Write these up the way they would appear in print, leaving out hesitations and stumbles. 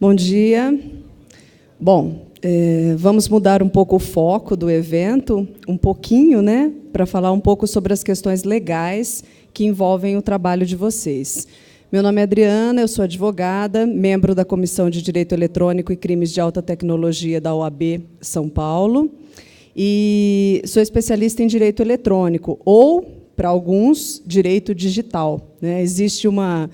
Bom dia. Bom, vamos mudar um pouco o foco do evento, um pouquinho, né, para falar um pouco sobre as questões legais que envolvem o trabalho de vocês. Meu nome é Adriana, eu sou advogada, membro da Comissão de Direito Eletrônico e Crimes de Alta Tecnologia da OAB São Paulo, e sou especialista em direito eletrônico, ou, para alguns, direito digital, né? Existe uma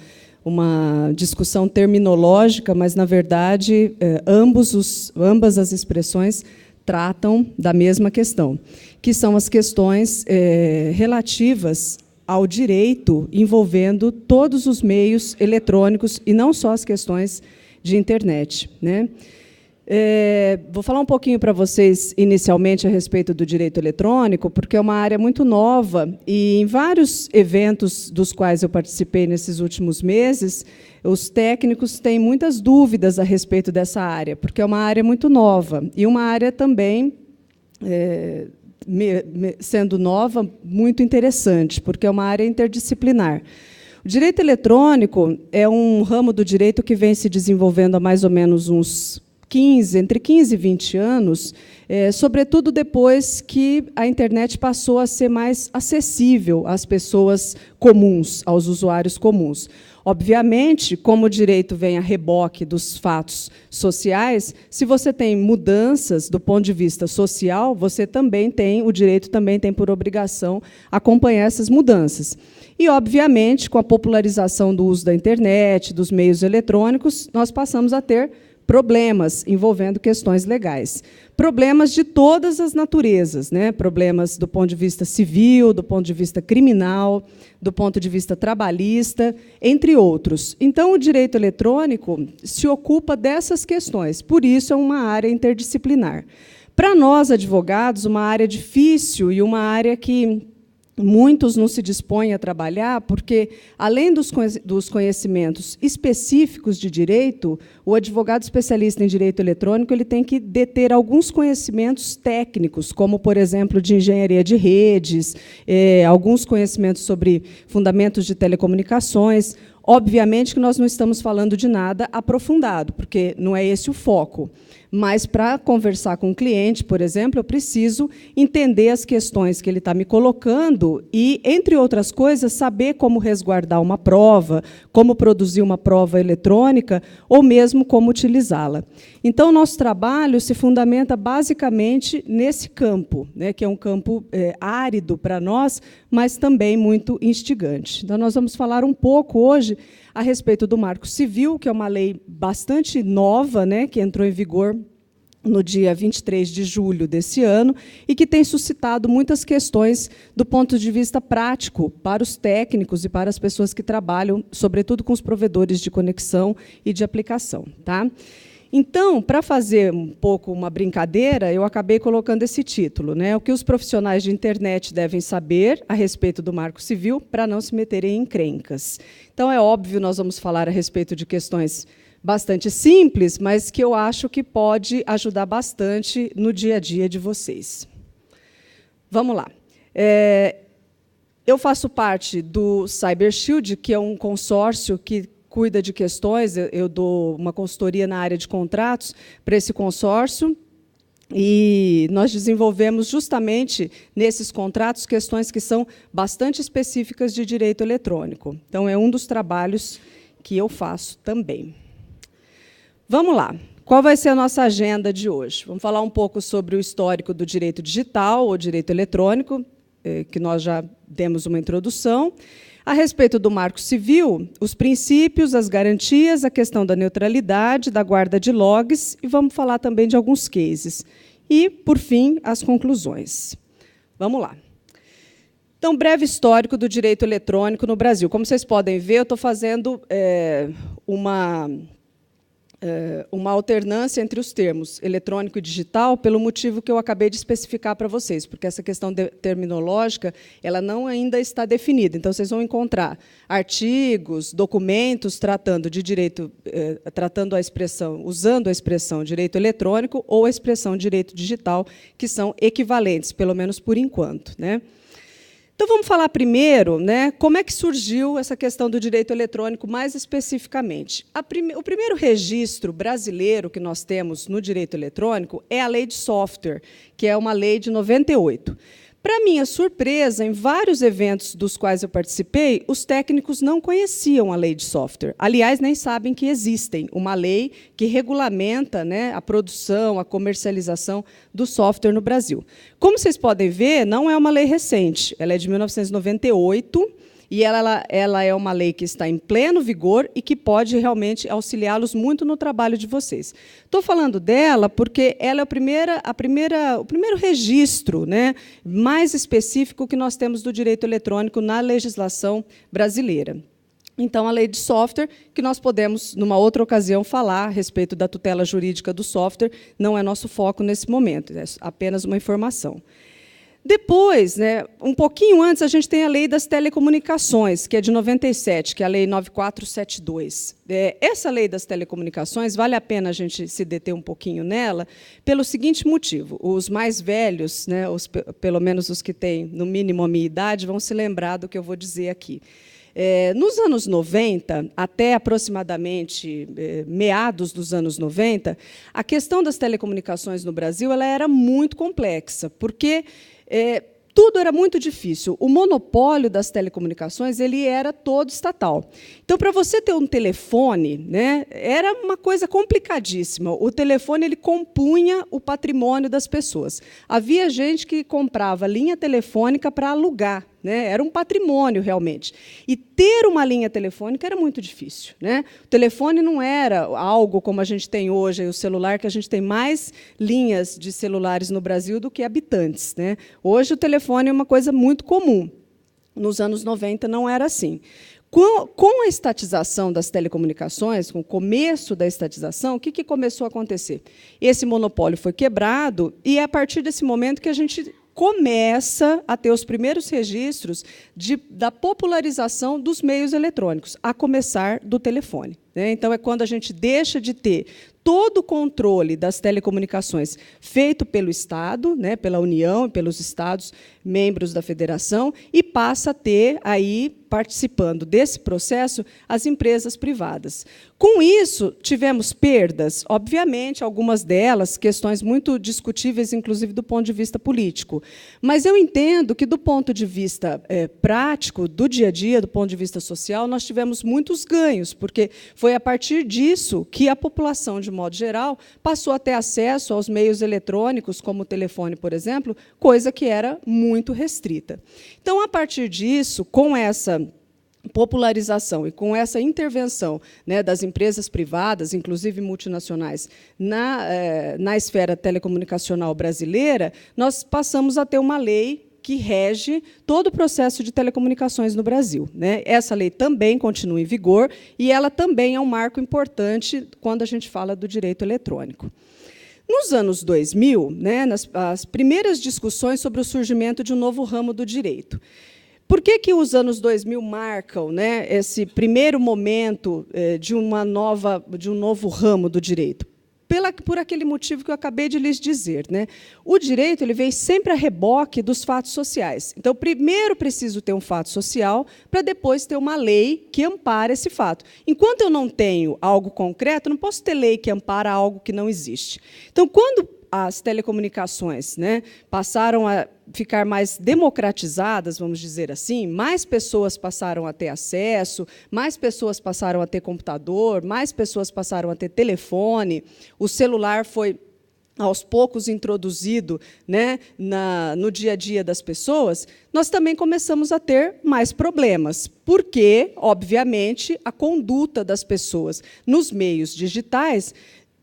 discussão terminológica, mas, na verdade, ambas as expressões tratam da mesma questão, que são as questões relativas ao direito envolvendo todos os meios eletrônicos, e não só as questões de internet, né? Vou falar um pouquinho para vocês, inicialmente, a respeito do direito eletrônico, porque é uma área muito nova, e em vários eventos dos quais eu participei nesses últimos meses, os técnicos têm muitas dúvidas a respeito dessa área, porque é uma área muito nova, e uma área também, sendo nova, muito interessante, porque é uma área interdisciplinar. O direito eletrônico é um ramo do direito que vem se desenvolvendo há mais ou menos entre 15 e 20 anos, sobretudo depois que a internet passou a ser mais acessível às pessoas comuns, aos usuários comuns. Obviamente, como o direito vem a reboque dos fatos sociais, se você tem mudanças do ponto de vista social, o direito também tem por obrigação acompanhar essas mudanças. E, obviamente, com a popularização do uso da internet, dos meios eletrônicos, nós passamos a ter problemas envolvendo questões legais. Problemas de todas as naturezas, né? Problemas do ponto de vista civil, do ponto de vista criminal, do ponto de vista trabalhista, entre outros. Então, o direito eletrônico se ocupa dessas questões, por isso é uma área interdisciplinar. Para nós, advogados, uma área difícil e uma área que muitos não se dispõem a trabalhar, porque, além dos conhecimentos específicos de direito, o advogado especialista em direito eletrônico ele tem que deter alguns conhecimentos técnicos, como, por exemplo, de engenharia de redes, alguns conhecimentos sobre fundamentos de telecomunicações. Obviamente que nós não estamos falando de nada aprofundado, porque não é esse o foco. Mas, para conversar com o cliente, por exemplo, eu preciso entender as questões que ele está me colocando e, entre outras coisas, saber como resguardar uma prova, como produzir uma prova eletrônica ou mesmo como utilizá-la. Então, nosso trabalho se fundamenta basicamente nesse campo, né, que é um campo árido para nós, mas também muito instigante. Então, nós vamos falar um pouco hoje a respeito do Marco Civil, que é uma lei bastante nova, né, que entrou em vigor no dia 23 de julho desse ano, e que tem suscitado muitas questões do ponto de vista prático para os técnicos e para as pessoas que trabalham, sobretudo com os provedores de conexão e de aplicação. Tá? Então, para fazer um pouco uma brincadeira, eu acabei colocando esse título, né? O que os profissionais de internet devem saber a respeito do Marco Civil para não se meterem em encrencas. Então, é óbvio, nós vamos falar a respeito de questões bastante simples, mas que eu acho que pode ajudar bastante no dia a dia de vocês. Vamos lá. Eu faço parte do CyberShield, que é um consórcio que cuida de questões, eu dou uma consultoria na área de contratos para esse consórcio, e nós desenvolvemos justamente nesses contratos questões que são bastante específicas de direito eletrônico. Então, é um dos trabalhos que eu faço também. Vamos lá. Qual vai ser a nossa agenda de hoje? Vamos falar um pouco sobre o histórico do direito digital ou direito eletrônico, que nós já demos uma introdução. A respeito do Marco Civil, os princípios, as garantias, a questão da neutralidade, da guarda de logs, e vamos falar também de alguns cases. E, por fim, as conclusões. Vamos lá. Então, breve histórico do direito eletrônico no Brasil. Como vocês podem ver, eu estou fazendo uma alternância entre os termos eletrônico e digital, pelo motivo que eu acabei de especificar para vocês, porque essa questão terminológica ela não ainda está definida. Então, vocês vão encontrar artigos, documentos tratando de direito, usando a expressão direito eletrônico ou a expressão direito digital, que são equivalentes, pelo menos por enquanto, né? Então, vamos falar primeiro, né, como é que surgiu essa questão do direito eletrônico, mais especificamente. O primeiro registro brasileiro que nós temos no direito eletrônico é a Lei de Software, que é uma lei de 98. Para minha surpresa, em vários eventos dos quais eu participei, os técnicos não conheciam a lei de software. Aliás, nem sabem que existem uma lei que regulamenta, né, a produção, a comercialização do software no Brasil. Como vocês podem ver, não é uma lei recente. Ela é de 1998 e ela é uma lei que está em pleno vigor e que pode realmente auxiliá-los muito no trabalho de vocês. Estou falando dela porque ela é o primeiro registro, né, mais específico que nós temos do direito eletrônico na legislação brasileira. Então, a lei de software, que nós podemos, numa outra ocasião, falar a respeito da tutela jurídica do software, não é nosso foco nesse momento, é apenas uma informação. Depois, né, um pouquinho antes, a gente tem a Lei das Telecomunicações, que é de 97, que é a Lei 9472. Essa Lei das Telecomunicações, vale a pena a gente se deter um pouquinho nela, pelo seguinte motivo. Os mais velhos, né, pelo menos os que têm, no mínimo, a minha idade, vão se lembrar do que eu vou dizer aqui. Nos anos 90, até aproximadamente meados dos anos 90, a questão das telecomunicações no Brasil ela era muito complexa, porque tudo era muito difícil. O monopólio das telecomunicações ele era todo estatal. Então, para você ter um telefone, né, era uma coisa complicadíssima. O telefone ele compunha o patrimônio das pessoas. Havia gente que comprava linha telefônica para alugar. Né? Era um patrimônio, realmente. E ter uma linha telefônica era muito difícil. Né? O telefone não era algo como a gente tem hoje, o celular, que a gente tem mais linhas de celulares no Brasil do que habitantes. Né? Hoje, o telefone é uma coisa muito comum. Nos anos 90, não era assim. Com a estatização das telecomunicações, com o começo da estatização, o que começou a acontecer? Esse monopólio foi quebrado, e é a partir desse momento que a gente começa a ter os primeiros registros da popularização dos meios eletrônicos, a começar do telefone. Né? Então, é quando a gente deixa de ter todo o controle das telecomunicações feito pelo Estado, né, pela União e pelos Estados, membros da Federação, e passa a ter, aí, participando desse processo, as empresas privadas. Com isso, tivemos perdas, obviamente, algumas delas, questões muito discutíveis, inclusive do ponto de vista político. Mas eu entendo que, do ponto de vista prático, do dia a dia, do ponto de vista social, nós tivemos muitos ganhos, porque foi a partir disso que a população, de modo geral, passou a ter acesso aos meios eletrônicos, como o telefone, por exemplo, coisa que era muito restrita. Então, a partir disso, com essa popularização e com essa intervenção, né, das empresas privadas, inclusive multinacionais, na esfera telecomunicacional brasileira, nós passamos a ter uma lei que rege todo o processo de telecomunicações no Brasil. Né? Essa lei também continua em vigor e ela também é um marco importante quando a gente fala do direito eletrônico. Nos anos 2000, né, as primeiras discussões sobre o surgimento de um novo ramo do direito. Por que os anos 2000 marcam, né, esse primeiro momento de um novo ramo do direito? Por aquele motivo que eu acabei de lhes dizer. Né? O direito ele vem sempre a reboque dos fatos sociais. Então, primeiro preciso ter um fato social, para depois ter uma lei que ampara esse fato. Enquanto eu não tenho algo concreto, eu não posso ter lei que ampara algo que não existe. Então, quando as telecomunicações, né, passaram a ficar mais democratizadas, vamos dizer assim, mais pessoas passaram a ter acesso, mais pessoas passaram a ter computador, mais pessoas passaram a ter telefone, o celular foi, aos poucos, introduzido, né, no dia a dia das pessoas, nós também começamos a ter mais problemas, porque, obviamente, a conduta das pessoas nos meios digitais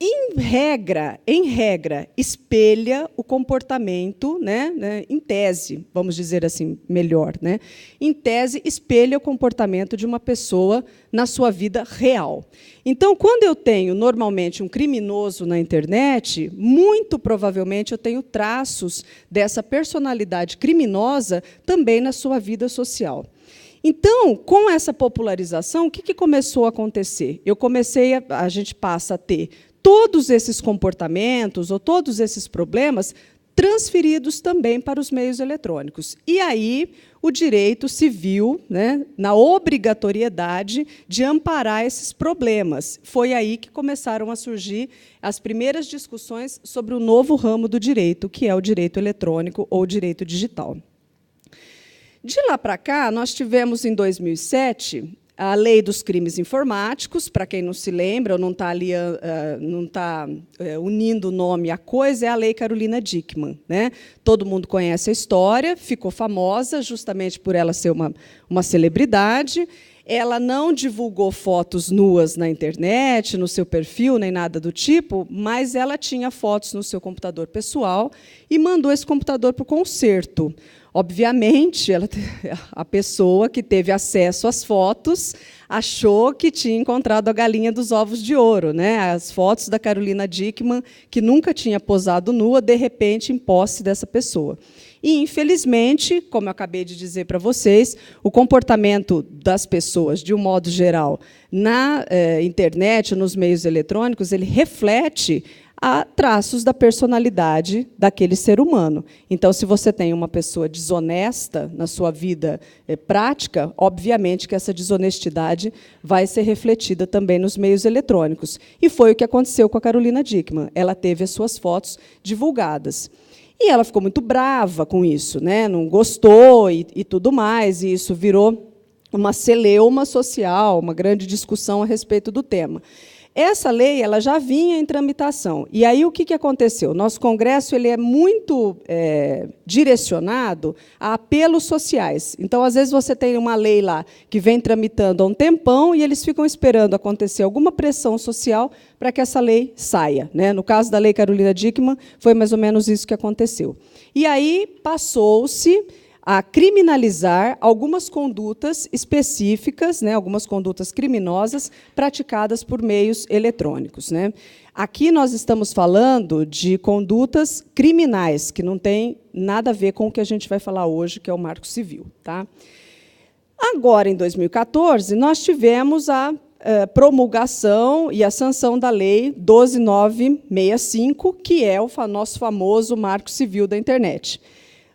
em regra, espelha o comportamento, né, em tese, vamos dizer assim, melhor, né, em tese, espelha o comportamento de uma pessoa na sua vida real. Então, quando eu tenho, normalmente, um criminoso na internet, muito provavelmente eu tenho traços dessa personalidade criminosa também na sua vida social. Então, com essa popularização, o que começou a acontecer? A gente passa a ter todos esses comportamentos ou todos esses problemas transferidos também para os meios eletrônicos. E aí o direito se viu, né, na obrigatoriedade de amparar esses problemas. Foi aí que começaram a surgir as primeiras discussões sobre o novo ramo do direito, que é o direito eletrônico ou direito digital. De lá para cá, nós tivemos, em 2007, a Lei dos Crimes Informáticos. Para quem não se lembra, ou não está ali, unindo o nome à coisa, é a Lei Carolina Dickmann, né? Todo mundo conhece a história, ficou famosa justamente por ela ser uma celebridade. Ela não divulgou fotos nuas na internet, no seu perfil, nem nada do tipo, mas ela tinha fotos no seu computador pessoal e mandou esse computador para o conserto. Obviamente, a pessoa que teve acesso às fotos achou que tinha encontrado a galinha dos ovos de ouro, né? As fotos da Carolina Dickmann, que nunca tinha posado nua, de repente, em posse dessa pessoa. E, infelizmente, como eu acabei de dizer para vocês, o comportamento das pessoas, de um modo geral, na internet, nos meios eletrônicos, ele reflete a traços da personalidade daquele ser humano. Então, se você tem uma pessoa desonesta na sua vida prática, obviamente que essa desonestidade vai ser refletida também nos meios eletrônicos. E foi o que aconteceu com a Carolina Dickmann. Ela teve as suas fotos divulgadas. E ela ficou muito brava com isso, né? Não gostou e tudo mais, e isso virou uma celeuma social, uma grande discussão a respeito do tema. Essa lei ela já vinha em tramitação. E aí o que aconteceu? Nosso Congresso ele é muito direcionado a apelos sociais. Então, às vezes, você tem uma lei lá que vem tramitando há um tempão e eles ficam esperando acontecer alguma pressão social para que essa lei saia, né? No caso da Lei Carolina Dickmann, foi mais ou menos isso que aconteceu. E aí passou-se a criminalizar algumas condutas específicas, né, algumas condutas criminosas praticadas por meios eletrônicos, né. Aqui nós estamos falando de condutas criminais, que não tem nada a ver com o que a gente vai falar hoje, que é o Marco Civil. Tá? Agora, em 2014, nós tivemos a promulgação e a sanção da Lei 12.965, que é o nosso famoso Marco Civil da Internet.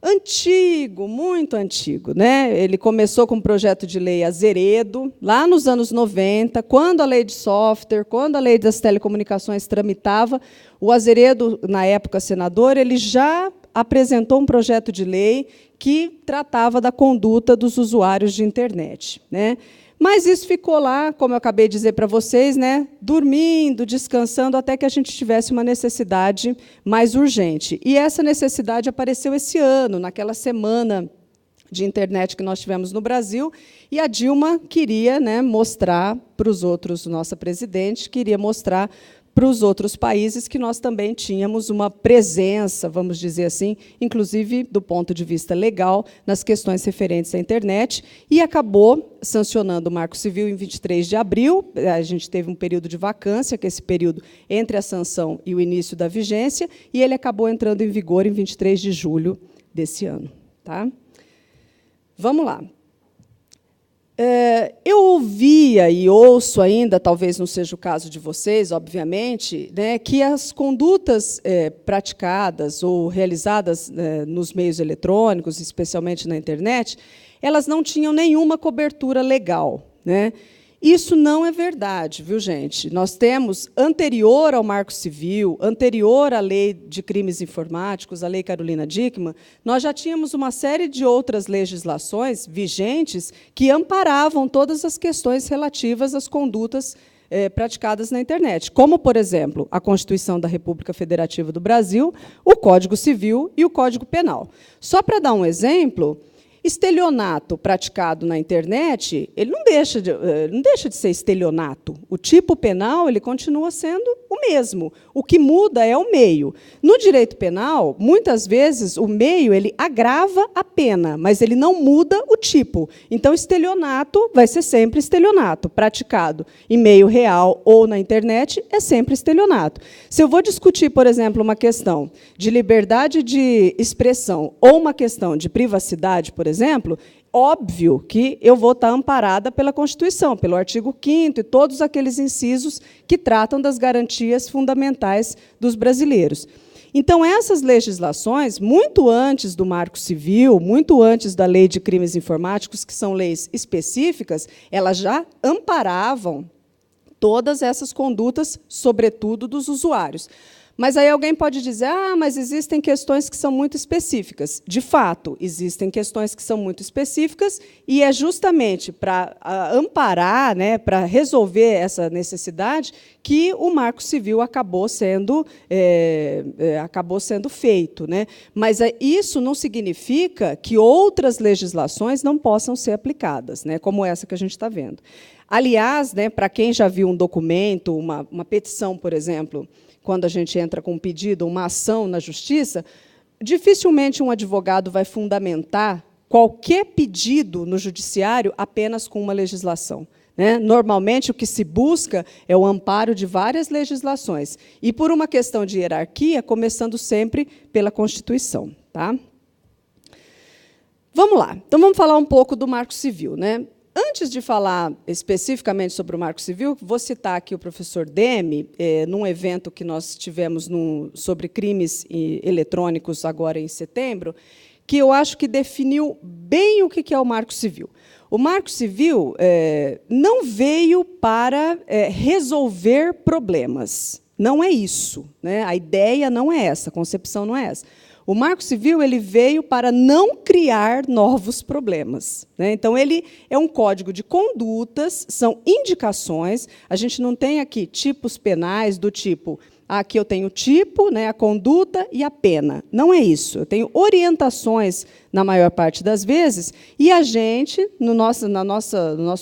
Antigo, muito antigo, né? Ele começou com um projeto de lei Azeredo, lá nos anos 90, quando a lei de software, quando a lei das telecomunicações tramitava, o Azeredo, na época senador, ele já apresentou um projeto de lei que tratava da conduta dos usuários de internet, né? Mas isso ficou lá, como eu acabei de dizer para vocês, né, dormindo, descansando, até que a gente tivesse uma necessidade mais urgente. E essa necessidade apareceu esse ano, naquela semana de internet que nós tivemos no Brasil, e a Dilma queria, né, mostrar para os outros, nossa presidente, queria mostrar para os outros países que nós também tínhamos uma presença, vamos dizer assim, inclusive do ponto de vista legal, nas questões referentes à internet, e acabou sancionando o Marco Civil em 23 de abril. A gente teve um período de vacância, que é esse período entre a sanção e o início da vigência, e ele acabou entrando em vigor em 23 de julho desse ano. Tá? Vamos lá. Eu ouvia e ouço ainda, talvez não seja o caso de vocês, obviamente, né, que as condutas praticadas ou realizadas nos meios eletrônicos, especialmente na internet, elas não tinham nenhuma cobertura legal, né? Isso não é verdade, viu, gente? Nós temos, anterior ao Marco Civil, anterior à Lei de Crimes Informáticos, a Lei Carolina Dickmann, nós já tínhamos uma série de outras legislações vigentes que amparavam todas as questões relativas às condutas praticadas na internet, como, por exemplo, a Constituição da República Federativa do Brasil, o Código Civil e o Código Penal. Só para dar um exemplo, estelionato praticado na internet, ele não deixa de ser estelionato. O tipo penal ele continua sendo o mesmo. O que muda é o meio. No direito penal, muitas vezes, o meio ele agrava a pena, mas ele não muda o tipo. Então, estelionato vai ser sempre estelionato. Praticado em meio real ou na internet, é sempre estelionato. Se eu vou discutir, por exemplo, uma questão de liberdade de expressão ou uma questão de privacidade, por exemplo, óbvio que eu vou estar amparada pela Constituição, pelo artigo 5º e todos aqueles incisos que tratam das garantias fundamentais dos brasileiros. Então, essas legislações, muito antes do Marco Civil, muito antes da Lei de Crimes Informáticos, que são leis específicas, elas já amparavam todas essas condutas, sobretudo dos usuários. Mas aí alguém pode dizer, mas existem questões que são muito específicas. De fato, existem questões que são muito específicas, e é justamente para amparar, né, para resolver essa necessidade, que o Marco Civil acabou sendo feito. Né? Mas isso não significa que outras legislações não possam ser aplicadas, né, como essa que a gente está vendo. Aliás, né, para quem já viu um documento, uma petição, por exemplo, quando a gente entra com um pedido, uma ação na justiça, dificilmente um advogado vai fundamentar qualquer pedido no judiciário apenas com uma legislação. Né? Normalmente, o que se busca é o amparo de várias legislações, e, por uma questão de hierarquia, começando sempre pela Constituição. Tá? Vamos lá. Então, vamos falar um pouco do Marco Civil. Né? Antes de falar especificamente sobre o Marco Civil, vou citar aqui o professor Demi, num evento que nós tivemos sobre crimes eletrônicos agora em setembro, que eu acho que definiu bem o que é o Marco Civil. O Marco Civil não veio para resolver problemas. Não é isso. Né? A ideia não é essa, a concepção não é essa. O Marco Civil ele veio para não criar novos problemas. Né? Então, ele é um código de condutas, são indicações. A gente não tem aqui tipos penais do tipo, aqui eu tenho o tipo, né, a conduta e a pena. Não é isso. Eu tenho orientações, na maior parte das vezes, e a gente, no nosso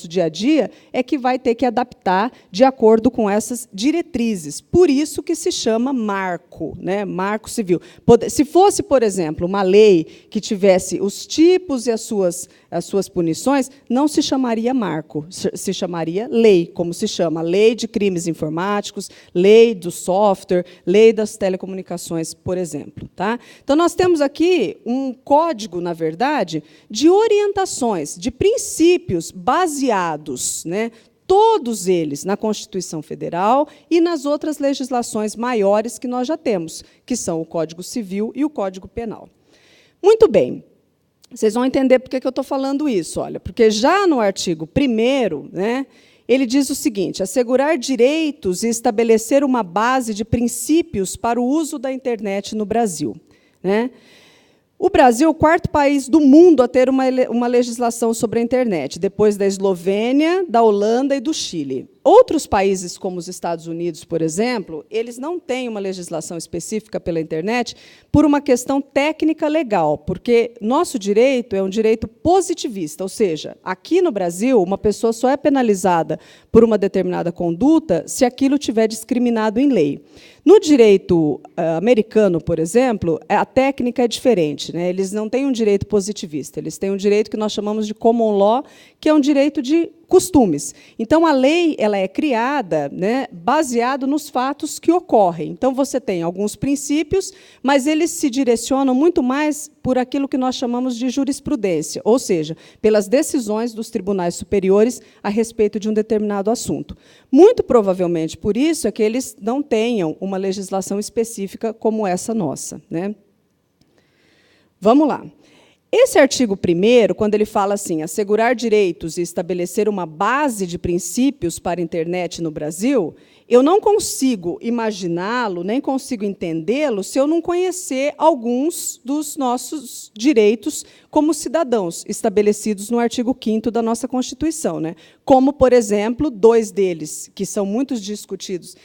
dia a dia, é que vai ter que adaptar de acordo com essas diretrizes. Por isso que se chama marco, né? Marco Civil. Se fosse, por exemplo, uma lei que tivesse os tipos e as suas punições, não se chamaria marco, se chamaria lei, como se chama Lei de Crimes Informáticos, Lei do Software, Lei das Telecomunicações, por exemplo. Tá? Então, nós temos aqui um código, na verdade, de orientações, de princípios baseados, né, todos eles na Constituição Federal e nas outras legislações maiores que nós já temos, que são o Código Civil e o Código Penal. Muito bem. Vocês vão entender por que eu estou falando isso. Olha, porque já no artigo 1º, né, ele diz o seguinte: assegurar direitos e estabelecer uma base de princípios para o uso da internet no Brasil. Né? O Brasil é o 4º país do mundo a ter uma legislação sobre a internet, depois da Eslovênia, da Holanda e do Chile. Outros países, como os Estados Unidos, por exemplo, eles não têm uma legislação específica pela internet por uma questão técnica legal, porque nosso direito é um direito positivista, ou seja, aqui no Brasil, uma pessoa só é penalizada por uma determinada conduta se aquilo tiver discriminado em lei. No direito americano, por exemplo, a técnica é diferente. Né? Eles não têm um direito positivista, eles têm um direito que nós chamamos de common law, que é um direito de costumes. Então, a lei ela é criada, né, baseado nos fatos que ocorrem. Então, você tem alguns princípios, mas eles se direcionam muito mais por aquilo que nós chamamos de jurisprudência, ou seja, pelas decisões dos tribunais superiores a respeito de um determinado assunto. Muito provavelmente, por isso, é que eles não tenham uma legislação específica como essa nossa. Né? Vamos lá. Esse artigo 1º, quando ele fala assim, assegurar direitos e estabelecer uma base de princípios para a internet no Brasil, eu não consigo imaginá-lo, nem consigo entendê-lo, se eu não conhecer alguns dos nossos direitos como cidadãos, estabelecidos no artigo 5º da nossa Constituição. Né? Como, por exemplo, 2 deles, que são muito discutidos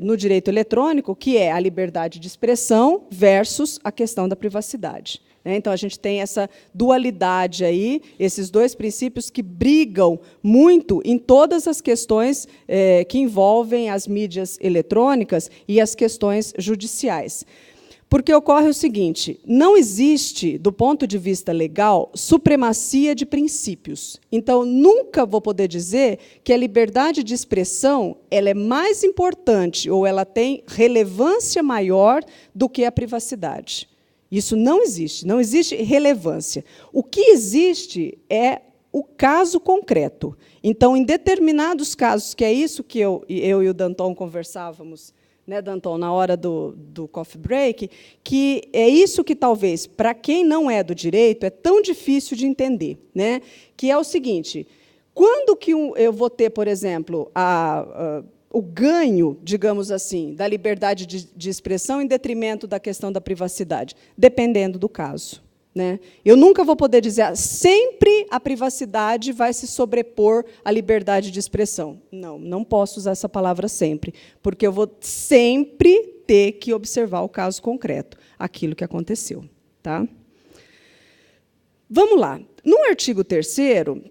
no direito eletrônico, que é a liberdade de expressão versus a questão da privacidade. Então, a gente tem essa dualidade aí, esses 2 princípios que brigam muito em todas as questões que envolvem as mídias eletrônicas e as questões judiciais. Porque ocorre o seguinte, não existe, do ponto de vista legal, supremacia de princípios. Então, nunca vou poder dizer que a liberdade de expressão ela é mais importante ou ela tem relevância maior do que a privacidade. Isso não existe relevância. O que existe é o caso concreto. Então, em determinados casos, que é isso que eu e o Danton conversávamos né, Danton, na hora do coffee break, que é isso que talvez, para quem não é do direito, é tão difícil de entender, né? Que é o seguinte: quando que eu vou ter, por exemplo, o ganho, digamos assim, da liberdade de expressão em detrimento da questão da privacidade? Dependendo do caso. Né? Eu nunca vou poder dizer sempre a privacidade vai se sobrepor à liberdade de expressão. Não, não posso usar essa palavra sempre, porque eu vou sempre ter que observar o caso concreto, aquilo que aconteceu. Tá? Vamos lá. No artigo 3º,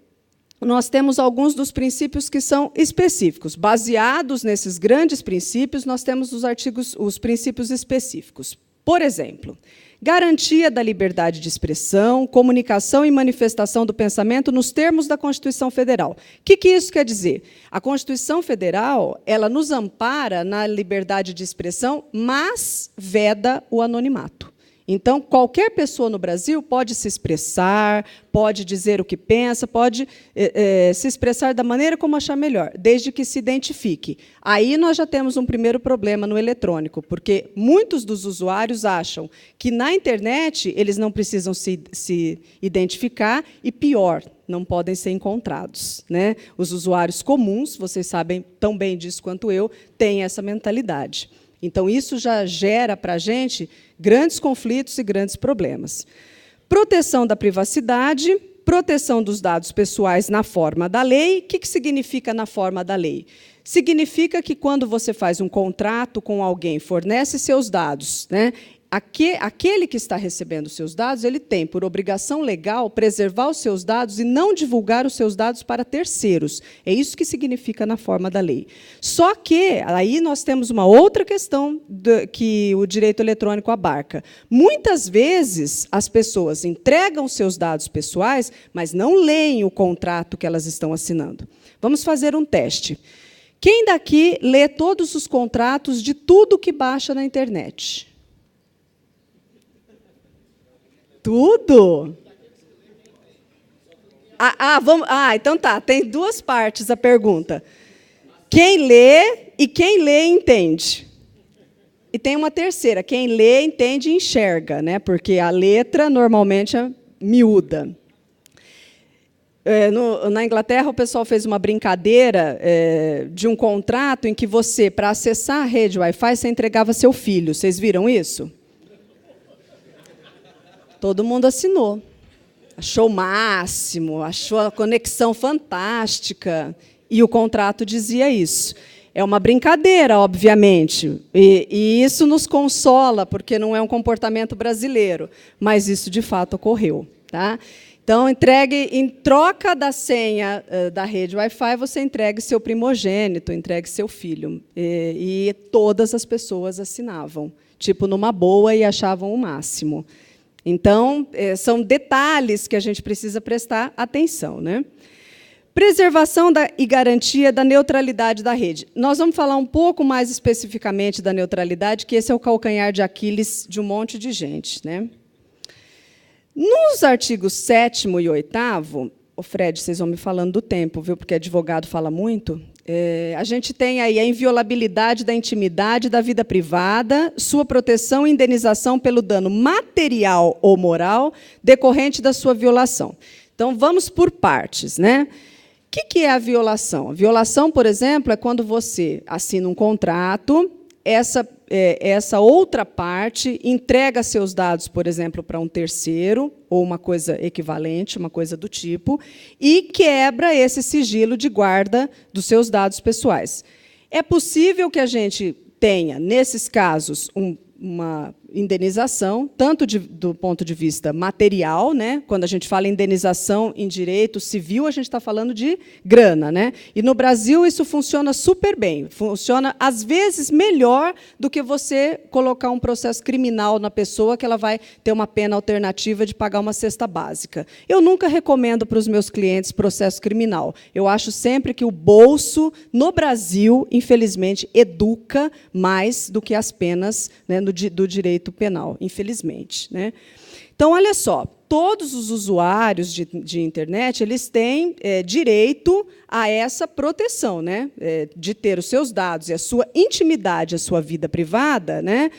nós temos alguns dos princípios que são específicos. Baseados nesses grandes princípios, nós temos os princípios específicos. Por exemplo, garantia da liberdade de expressão, comunicação e manifestação do pensamento nos termos da Constituição Federal. O que isso quer dizer? A Constituição Federal, ela nos ampara na liberdade de expressão, mas veda o anonimato. Então, qualquer pessoa no Brasil pode se expressar, pode dizer o que pensa, pode se expressar da maneira como achar melhor, desde que se identifique. Aí nós já temos um primeiro problema no eletrônico, porque muitos dos usuários acham que na internet eles não precisam se identificar e, pior, não podem ser encontrados. Né? Os usuários comuns, vocês sabem tão bem disso quanto eu, têm essa mentalidade. Então, isso já gera para a gente grandes conflitos e grandes problemas. Proteção da privacidade, proteção dos dados pessoais na forma da lei. O que significa na forma da lei? Significa que, quando você faz um contrato com alguém, fornece seus dados, né, aquele que está recebendo os seus dados, ele tem, por obrigação legal, preservar os seus dados e não divulgar os seus dados para terceiros. É isso que significa na forma da lei. Só que aí nós temos uma outra questão que o direito eletrônico abarca. Muitas vezes, as pessoas entregam seus dados pessoais, mas não leem o contrato que elas estão assinando. Vamos fazer um teste. Quem daqui lê todos os contratos de tudo que baixa na internet? Tudo? Então tá. Tem duas partes a pergunta. Quem lê e quem lê entende. E tem uma terceira. Quem lê, entende e enxerga, né? Porque a letra normalmente é miúda. Na Inglaterra, o pessoal fez uma brincadeira de um contrato em que você, para acessar a rede Wi-Fi, você entregava seu filho. Vocês viram isso? Todo mundo assinou. Achou o máximo, achou a conexão fantástica. E o contrato dizia isso. É uma brincadeira, obviamente. E isso nos consola, porque não é um comportamento brasileiro. Mas isso, de fato, ocorreu. Tá? Então, em troca da senha da rede Wi-Fi, você entregue seu primogênito, entregue seu filho. E todas as pessoas assinavam, tipo, numa boa, e achavam o máximo. Então, são detalhes que a gente precisa prestar atenção. Né? Preservação e garantia da neutralidade da rede. Nós vamos falar um pouco mais especificamente da neutralidade, que esse é o calcanhar de Aquiles de um monte de gente. Né? Nos artigos 7º e 8º, Fred, vocês vão me falando do tempo, viu? Porque advogado fala muito. A gente tem aí a inviolabilidade da intimidade da vida privada, sua proteção e indenização pelo dano material ou moral decorrente da sua violação. Então, vamos por partes. Né? O que é a violação? A violação, por exemplo, é quando você assina um contrato, essa outra parte entrega seus dados, por exemplo, para um terceiro, ou uma coisa equivalente, uma coisa do tipo, e quebra esse sigilo de guarda dos seus dados pessoais. É possível que a gente tenha, nesses casos, uma indenização, tanto do ponto de vista material, né? Quando a gente fala em indenização em direito civil, a gente está falando de grana. Né? E, no Brasil, isso funciona super bem. Funciona, às vezes, melhor do que você colocar um processo criminal na pessoa, que ela vai ter uma pena alternativa de pagar uma cesta básica. Eu nunca recomendo para os meus clientes processo criminal. Eu acho sempre que o bolso, no Brasil, infelizmente, educa mais do que as penas, né, do direito penal, infelizmente. Né? Então, olha só, todos os usuários de internet eles têm direito a essa proteção, né? De ter os seus dados e a sua intimidade, a sua vida privada, né?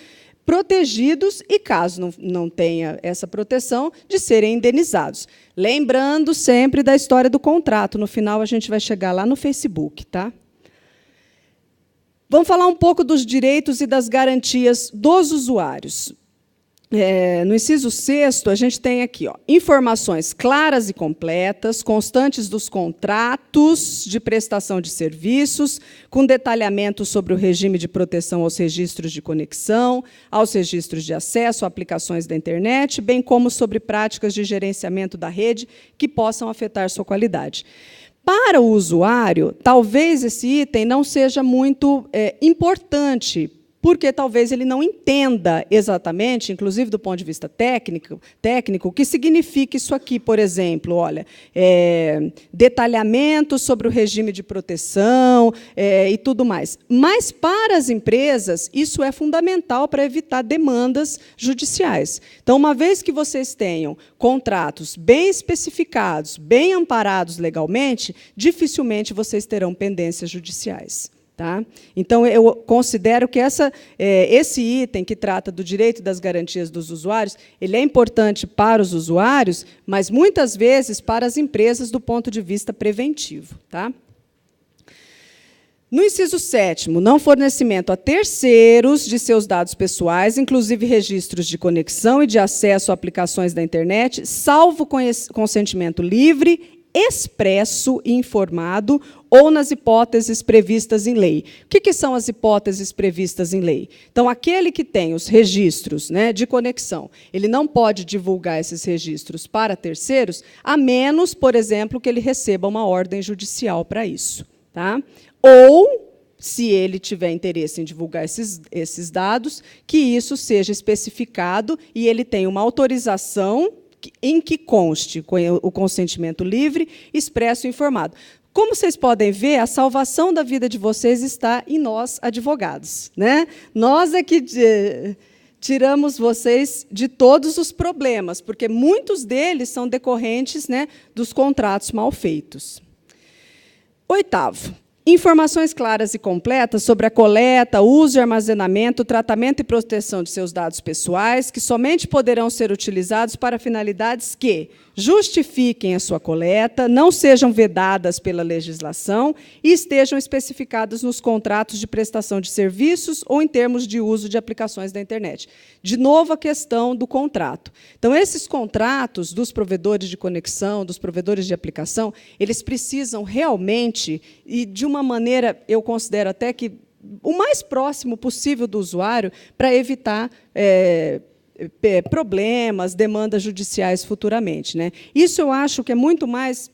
Protegidos e, caso não tenha essa proteção, de serem indenizados. Lembrando sempre da história do contrato. No final, a gente vai chegar lá no Facebook. Tá? Vamos falar um pouco dos direitos e das garantias dos usuários. No inciso 6º, a gente tem aqui informações claras e completas, constantes dos contratos de prestação de serviços, com detalhamento sobre o regime de proteção aos registros de conexão, aos registros de acesso a aplicações da internet, bem como sobre práticas de gerenciamento da rede que possam afetar sua qualidade. Para o usuário, talvez esse item não seja muito importante, porque talvez ele não entenda exatamente, inclusive do ponto de vista técnico, o que significa isso aqui, por exemplo, olha, detalhamento sobre o regime de proteção e tudo mais. Mas, para as empresas, isso é fundamental para evitar demandas judiciais. Então, uma vez que vocês tenham contratos bem especificados, bem amparados legalmente, dificilmente vocês terão pendências judiciais. Tá? Então, eu considero que esse item que trata do direito e das garantias dos usuários, ele é importante para os usuários, mas, muitas vezes, para as empresas, do ponto de vista preventivo. Tá? No inciso 7º, não fornecimento a terceiros de seus dados pessoais, inclusive registros de conexão e de acesso a aplicações da internet, salvo consentimento livre, expresso e informado, ou nas hipóteses previstas em lei. O que são as hipóteses previstas em lei? Então, aquele que tem os registros, né, de conexão, ele não pode divulgar esses registros para terceiros, a menos, por exemplo, que ele receba uma ordem judicial para isso. Tá? Ou, se ele tiver interesse em divulgar esses dados, que isso seja especificado e ele tenha uma autorização em que conste o consentimento livre, expresso e informado. Como vocês podem ver, a salvação da vida de vocês está em nós, advogados. Né? Nós é que tiramos vocês de todos os problemas, porque muitos deles são decorrentes, né, dos contratos mal feitos. 8º. Informações claras e completas sobre a coleta, uso e armazenamento, tratamento e proteção de seus dados pessoais, que somente poderão ser utilizados para finalidades que justifiquem a sua coleta, não sejam vedadas pela legislação e estejam especificadas nos contratos de prestação de serviços ou em termos de uso de aplicações da internet. De novo, a questão do contrato. Então, esses contratos dos provedores de conexão, dos provedores de aplicação, eles precisam realmente, e de uma maneira, eu considero até que o mais próximo possível do usuário, para evitar problemas, demandas judiciais futuramente. Né? Isso eu acho que é muito mais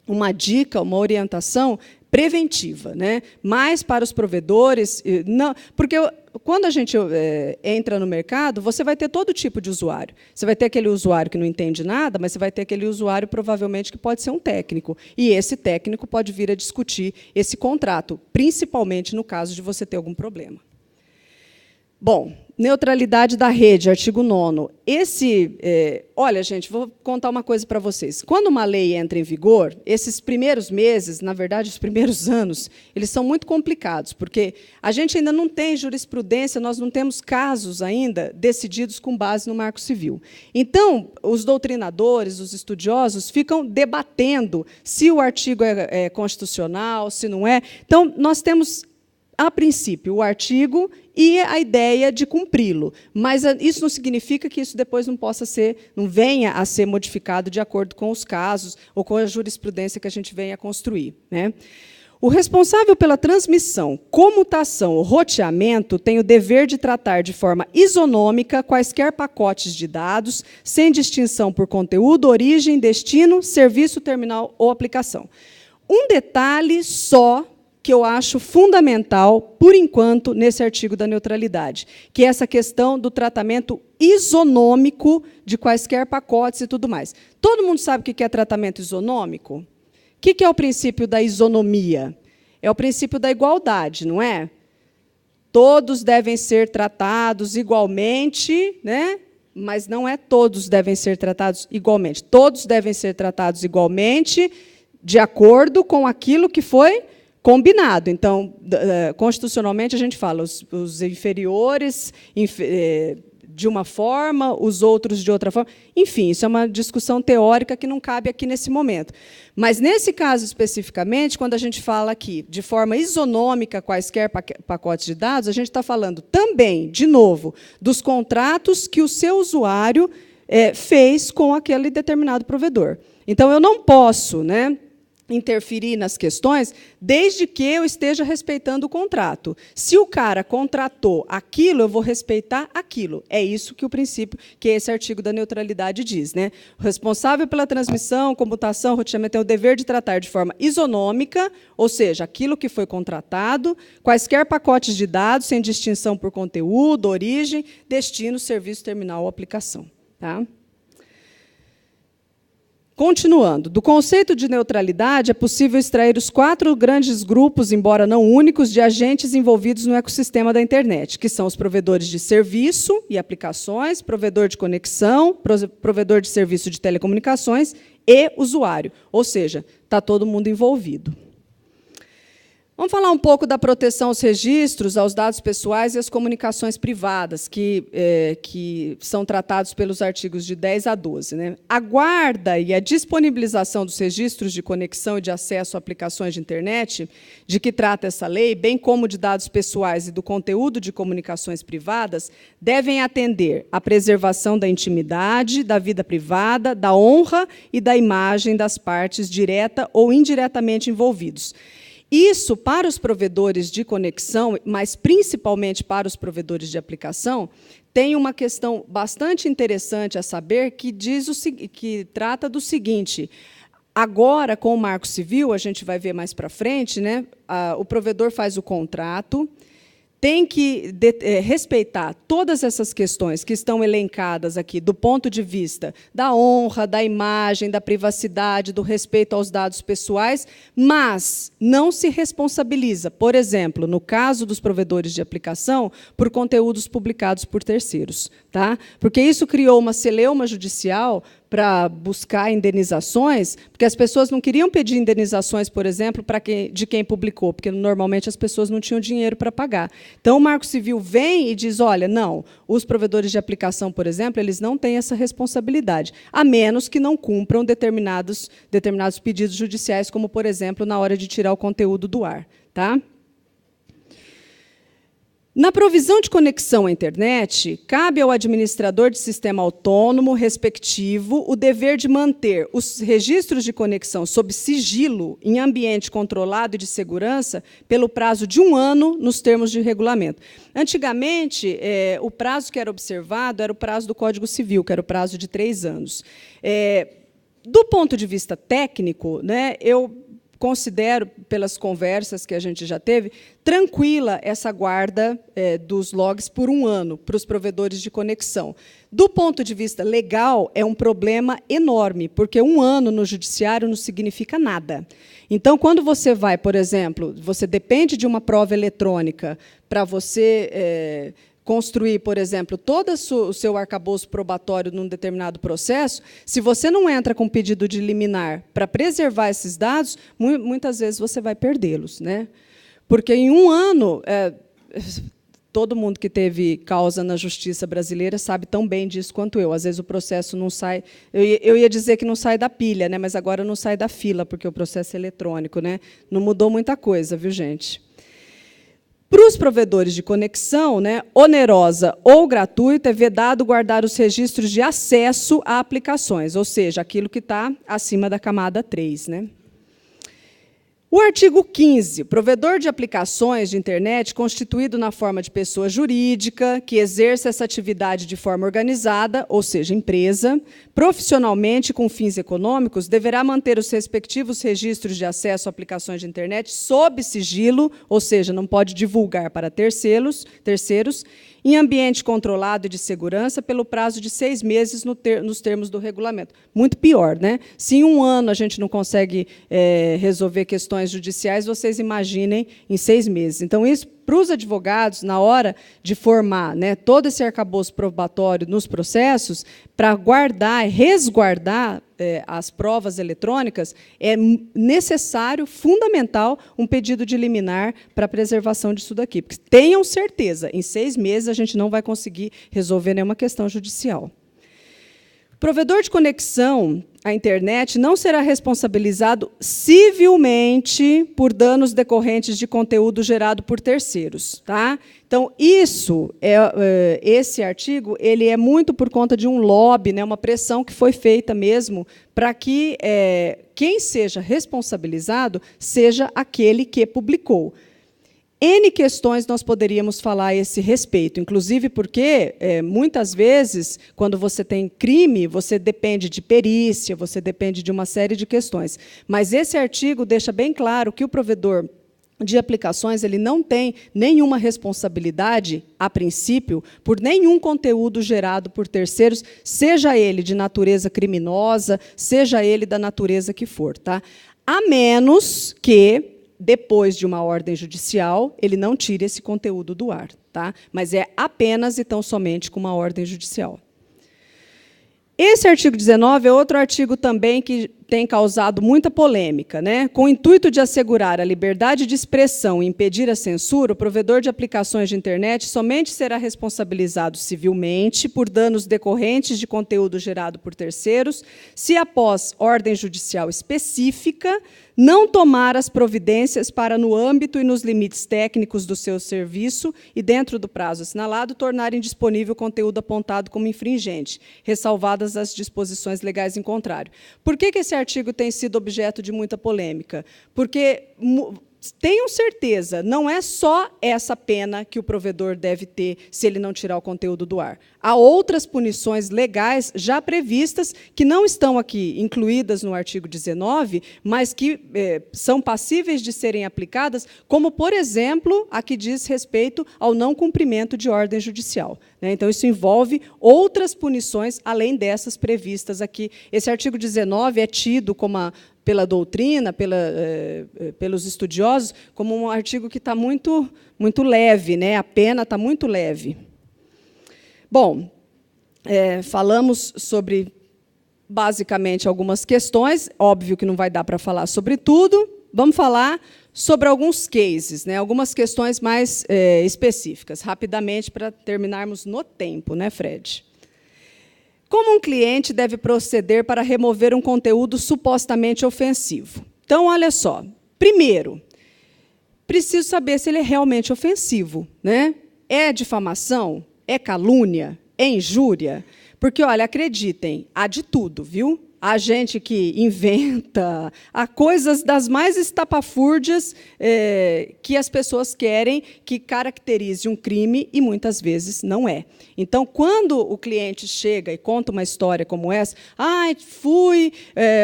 uma dica, uma orientação preventiva, né? Mais para os provedores, não, porque quando a gente entra no mercado, você vai ter todo tipo de usuário. Você vai ter aquele usuário que não entende nada, mas você vai ter aquele usuário, provavelmente, que pode ser um técnico. E esse técnico pode vir a discutir esse contrato, principalmente no caso de você ter algum problema. Bom, neutralidade da rede, artigo 9º. Olha, gente, vou contar uma coisa para vocês. Quando uma lei entra em vigor, esses primeiros meses, na verdade, os primeiros anos, eles são muito complicados, porque a gente ainda não tem jurisprudência, nós não temos casos ainda decididos com base no Marco Civil. Então, os doutrinadores, os estudiosos, ficam debatendo se o artigo é constitucional, se não é. Então, nós temos, a princípio, o artigo e a ideia de cumpri-lo. Mas isso não significa que isso depois não venha a ser modificado de acordo com os casos ou com a jurisprudência que a gente venha a construir. Né? O responsável pela transmissão, comutação ou roteamento tem o dever de tratar de forma isonômica quaisquer pacotes de dados, sem distinção por conteúdo, origem, destino, serviço, terminal ou aplicação. Um detalhe só que eu acho fundamental, por enquanto, nesse artigo da neutralidade, que é essa questão do tratamento isonômico de quaisquer pacotes e tudo mais. Todo mundo sabe o que é tratamento isonômico? O que é o princípio da isonomia? É o princípio da igualdade, não é? Todos devem ser tratados igualmente, né? mas não é todos devem ser tratados igualmente. Todos devem ser tratados igualmente, de acordo com aquilo que foi combinado. Então, constitucionalmente, a gente fala os inferiores de uma forma, os outros de outra forma. Enfim, isso é uma discussão teórica que não cabe aqui nesse momento. Mas, nesse caso especificamente, quando a gente fala aqui de forma isonômica quaisquer pacotes de dados, a gente está falando também, de novo, dos contratos que o seu usuário fez com aquele determinado provedor. Então, eu não posso, né, interferir nas questões, desde que eu esteja respeitando o contrato. Se o cara contratou aquilo, eu vou respeitar aquilo. É isso que o princípio, que esse artigo da neutralidade diz, né? O responsável pela transmissão, comutação, roteamento tem o dever de tratar de forma isonômica, ou seja, aquilo que foi contratado, quaisquer pacotes de dados, sem distinção por conteúdo, origem, destino, serviço, terminal ou aplicação. Tá? Continuando, do conceito de neutralidade é possível extrair os 4 grandes grupos, embora não únicos, de agentes envolvidos no ecossistema da internet, que são os provedores de serviço e aplicações, provedor de conexão, provedor de serviço de telecomunicações e usuário. Ou seja, está todo mundo envolvido. Vamos falar um pouco da proteção aos registros, aos dados pessoais e às comunicações privadas, que são tratados pelos artigos de 10 a 12. Né? A guarda e a disponibilização dos registros de conexão e de acesso a aplicações de internet, de que trata essa lei, bem como de dados pessoais e do conteúdo de comunicações privadas, devem atender à preservação da intimidade, da vida privada, da honra e da imagem das partes direta ou indiretamente envolvidos. Isso, para os provedores de conexão, mas principalmente para os provedores de aplicação, tem uma questão bastante interessante a saber, que trata do seguinte: agora, com o Marco Civil, a gente vai ver mais para frente, né, o provedor faz o contrato, tem que respeitar todas essas questões que estão elencadas aqui, do ponto de vista da honra, da imagem, da privacidade, do respeito aos dados pessoais, mas não se responsabiliza, por exemplo, no caso dos provedores de aplicação, por conteúdos publicados por terceiros. Tá? Porque isso criou uma celeuma judicial para buscar indenizações, porque as pessoas não queriam pedir indenizações, por exemplo, de quem publicou, porque normalmente as pessoas não tinham dinheiro para pagar. Então, o Marco Civil vem e diz, olha, não, os provedores de aplicação, por exemplo, eles não têm essa responsabilidade, a menos que não cumpram determinados pedidos judiciais, como, por exemplo, na hora de tirar o conteúdo do ar. Tá? Na provisão de conexão à internet, cabe ao administrador de sistema autônomo respectivo o dever de manter os registros de conexão sob sigilo em ambiente controlado e de segurança pelo prazo de 1 ano nos termos de regulamento. Antigamente, o prazo que era observado era o prazo do Código Civil, que era o prazo de 3 anos. Do ponto de vista técnico, né, eu considero, pelas conversas que a gente já teve, tranquila essa guarda dos logs por 1 ano para os provedores de conexão. Do ponto de vista legal, é um problema enorme, porque 1 ano no judiciário não significa nada. Então, quando você vai, por exemplo, você depende de uma prova eletrônica para você construir, por exemplo, todo o seu arcabouço probatório num determinado processo, se você não entra com pedido de liminar para preservar esses dados, muitas vezes você vai perdê-los, né? Porque, em 1 ano, todo mundo que teve causa na justiça brasileira sabe tão bem disso quanto eu. Às vezes o processo não sai... Eu ia dizer que não sai da pilha, né? Mas agora não sai da fila, porque o processo é eletrônico, né? Não mudou muita coisa, viu, gente? Para os provedores de conexão, né, onerosa ou gratuita, é vedado guardar os registros de acesso a aplicações, ou seja, aquilo que está acima da camada 3. Né? O artigo 15, provedor de aplicações de internet constituído na forma de pessoa jurídica, que exerce essa atividade de forma organizada, ou seja, empresa, profissionalmente com fins econômicos, deverá manter os respectivos registros de acesso a aplicações de internet sob sigilo, ou seja, não pode divulgar para terceiros, em ambiente controlado e de segurança pelo prazo de 6 meses nos termos do regulamento. Muito pior, né? Se em 1 ano a gente não consegue resolver questões judiciais, vocês imaginem em 6 meses. Então, isso, para os advogados, na hora de formar, né, todo esse arcabouço probatório nos processos, para guardar, resguardar as provas eletrônicas, é necessário, fundamental, um pedido de liminar para a preservação disso daqui. Porque tenham certeza, em 6 meses a gente não vai conseguir resolver nenhuma questão judicial. O provedor de conexão à internet não será responsabilizado civilmente por danos decorrentes de conteúdo gerado por terceiros. Tá? Então, esse artigo ele é muito por conta de um lobby, né, uma pressão que foi feita mesmo para que quem seja responsabilizado seja aquele que publicou. N questões nós poderíamos falar a esse respeito, inclusive porque, muitas vezes, quando você tem crime, você depende de perícia, você depende de uma série de questões. Mas esse artigo deixa bem claro que o provedor de aplicações ele não tem nenhuma responsabilidade, a princípio, por nenhum conteúdo gerado por terceiros, seja ele de natureza criminosa, seja ele da natureza que for. Tá? A menos que, depois de uma ordem judicial, ele não tire esse conteúdo do ar. Tá? Mas é apenas e tão somente com uma ordem judicial. Esse artigo 19 é outro artigo também que tem causado muita polêmica, né? Com o intuito de assegurar a liberdade de expressão e impedir a censura, o provedor de aplicações de internet somente será responsabilizado civilmente por danos decorrentes de conteúdo gerado por terceiros, se após ordem judicial específica não tomar as providências para, no âmbito e nos limites técnicos do seu serviço e dentro do prazo assinalado, tornar indisponível o conteúdo apontado como infringente, ressalvadas as disposições legais em contrário. Por que esse artigo tem sido objeto de muita polêmica? Porque, tenham certeza, não é só essa pena que o provedor deve ter se ele não tirar o conteúdo do ar. Há outras punições legais já previstas, que não estão aqui incluídas no artigo 19, mas que são passíveis de serem aplicadas, como, por exemplo, a que diz respeito ao não cumprimento de ordem judicial. Então, isso envolve outras punições, além dessas previstas aqui. Esse artigo 19 é tido como pela doutrina, pelos estudiosos, como um artigo que está muito leve, né? A pena está muito leve. Bom, falamos sobre, basicamente, algumas questões. Óbvio que não vai dar para falar sobre tudo. Vamos falar sobre alguns cases, né? Algumas questões mais específicas, rapidamente, para terminarmos no tempo, né, Fred? Como um cliente deve proceder para remover um conteúdo supostamente ofensivo? Então, olha só. Primeiro, preciso saber se ele é realmente ofensivo, né? É difamação? É calúnia? É injúria? Porque, olha, acreditem, há de tudo, viu? Há gente que inventa, há coisas das mais estapafúrdias que as pessoas querem que caracterize um crime e, muitas vezes, não é. Então, quando o cliente chega e conta uma história como essa, fui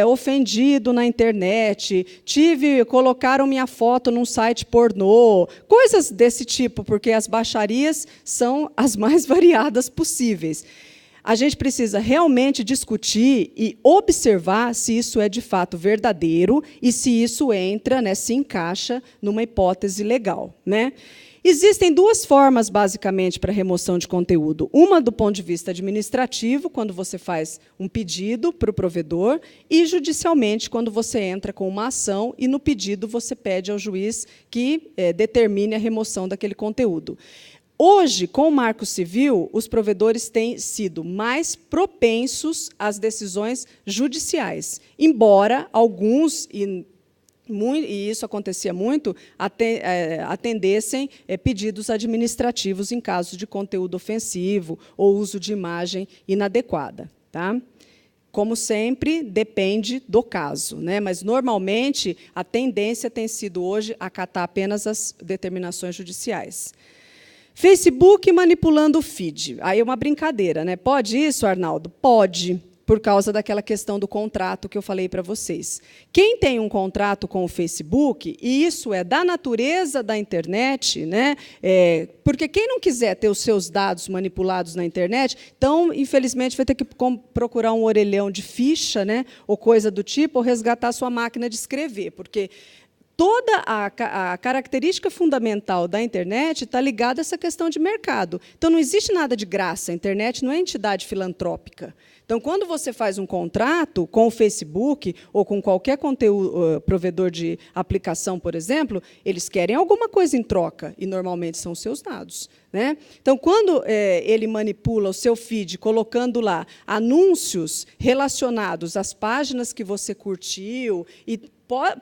ofendido na internet, colocaram minha foto num site pornô, coisas desse tipo, porque as baixarias são as mais variadas possíveis. A gente precisa realmente discutir e observar se isso é, de fato, verdadeiro e se isso entra, né, se encaixa numa hipótese legal. Né? Existem 2 formas, basicamente, para remoção de conteúdo. Uma do ponto de vista administrativo, quando você faz um pedido para o provedor, e judicialmente, quando você entra com uma ação e, no pedido, você pede ao juiz que determine a remoção daquele conteúdo. Hoje, com o Marco Civil, os provedores têm sido mais propensos às decisões judiciais, embora alguns, e isso acontecia muito, atendessem pedidos administrativos em casos de conteúdo ofensivo ou uso de imagem inadequada. Tá? Como sempre, depende do caso, né? Mas, normalmente, a tendência tem sido, hoje, acatar apenas as determinações judiciais. Facebook manipulando o feed. Aí é uma brincadeira, né? Pode isso, Arnaldo? Pode, por causa daquela questão do contrato que eu falei para vocês. Quem tem um contrato com o Facebook, e isso é da natureza da internet, né? Porque quem não quiser ter os seus dados manipulados na internet, então, infelizmente, vai ter que procurar um orelhão de ficha, né? Ou coisa do tipo, ou resgatar sua máquina de escrever, porque toda a característica fundamental da internet está ligada a essa questão de mercado. Então, não existe nada de graça. A internet não é entidade filantrópica. Então, quando você faz um contrato com o Facebook ou com qualquer provedor de aplicação, por exemplo, eles querem alguma coisa em troca, e normalmente são os seus dados. Né? Então, quando ele manipula o seu feed, colocando lá anúncios relacionados às páginas que você curtiu, e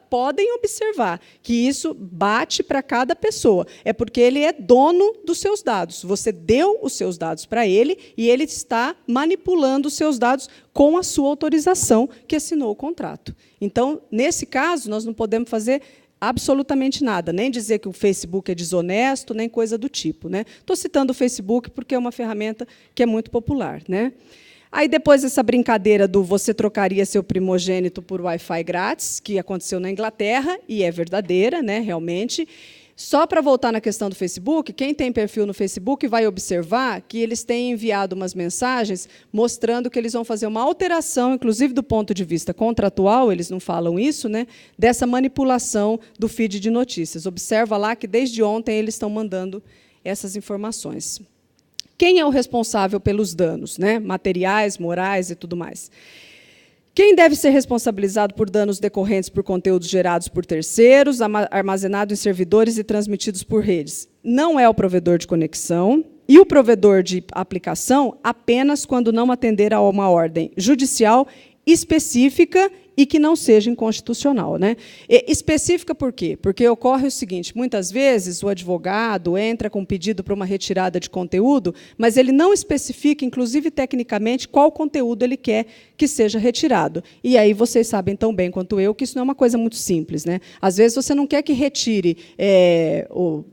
podem observar que isso bate para cada pessoa. É porque ele é dono dos seus dados. Você deu os seus dados para ele e ele está manipulando os seus dados com a sua autorização que assinou o contrato. Então, nesse caso, nós não podemos fazer absolutamente nada, nem dizer que o Facebook é desonesto, nem coisa do tipo. Né? Estou citando o Facebook porque é uma ferramenta que é muito popular. Né? Aí, depois dessa brincadeira do você trocaria seu primogênito por Wi-Fi grátis, que aconteceu na Inglaterra, e é verdadeira, né, realmente. Só para voltar na questão do Facebook, quem tem perfil no Facebook vai observar que eles têm enviado umas mensagens mostrando que eles vão fazer uma alteração, inclusive do ponto de vista contratual, eles não falam isso, né, dessa manipulação do feed de notícias. Observa lá que, desde ontem, eles estão mandando essas informações. Quem é o responsável pelos danos, né? Materiais, morais e tudo mais? Quem deve ser responsabilizado por danos decorrentes por conteúdos gerados por terceiros, armazenados em servidores e transmitidos por redes? Não é o provedor de conexão e o provedor de aplicação apenas quando não atender a uma ordem judicial específica e que não seja inconstitucional. Né? Específica por quê? Porque ocorre o seguinte, muitas vezes o advogado entra com um pedido para uma retirada de conteúdo, mas ele não especifica, inclusive tecnicamente, qual conteúdo ele quer que seja retirado. E aí vocês sabem tão bem quanto eu que isso não é uma coisa muito simples. Né? Às vezes você não quer que retire o